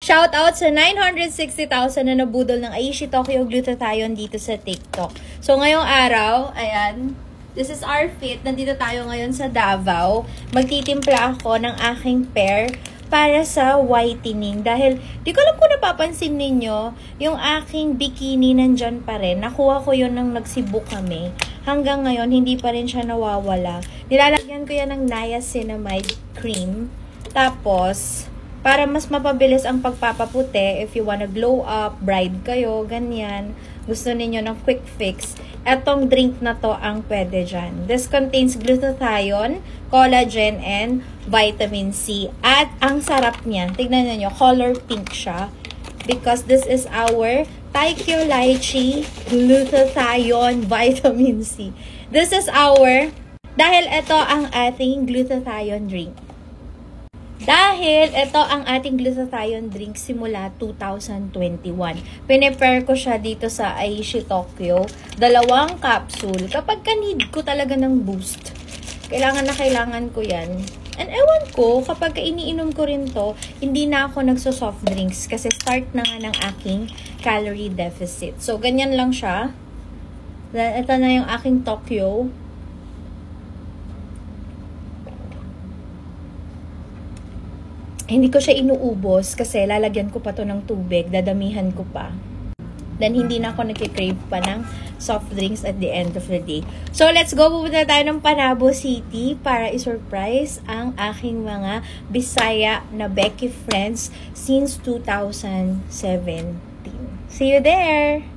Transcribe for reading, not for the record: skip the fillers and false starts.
Shoutout sa 960,000 na nabudol ng Aishi Tokyo Glutathione dito sa TikTok. So, ngayong araw, ayan, this is our fit. Nandito tayo ngayon sa Davao. Magtitimpla ako ng aking pair para sa whitening. Dahil, di ko alam kung napapansin ninyo, yung aking bikini nandyan pa rin. Nakuha ko yun nang nagsibo kami. Hanggang ngayon, hindi pa rin siya nawawala. Nilalagyan ko yan ng niacinamide cream. Tapos, para mas mapabilis ang pagpapaputi, if you wanna glow up, bride kayo, ganyan, gusto ninyo ng quick fix, etong drink na to ang pwede dyan. This contains glutathione, collagen, and vitamin C. At ang sarap niya, tignan nyo, color pink siya. Because this is our Taikyo Lychee Glutathione Vitamin C. This is our, dahil ito ang ating glutathione drink. Dahil ito ang ating glutathione drink simula 2021. Pinipair ko siya dito sa Aishi Tokyo. 2 capsule. Kapag need ko talaga ng boost, kailangan na kailangan ko yan. And ewan ko, kapag iniinom ko rin to, hindi na ako nagso-soft drinks kasi start na nga ng aking calorie deficit. So, ganyan lang siya. Ito na yung aking Tokyo. Hindi ko siya inuubos kasi lalagyan ko pa to ng tubig, dadamihan ko pa. Then, hindi na ako nagkikrave pa ng soft drinks at the end of the day. So, let's go. Pupunta tayo ng Panabo City para i-surprise ang aking mga Bisaya na Becky friends since 2017. See you there!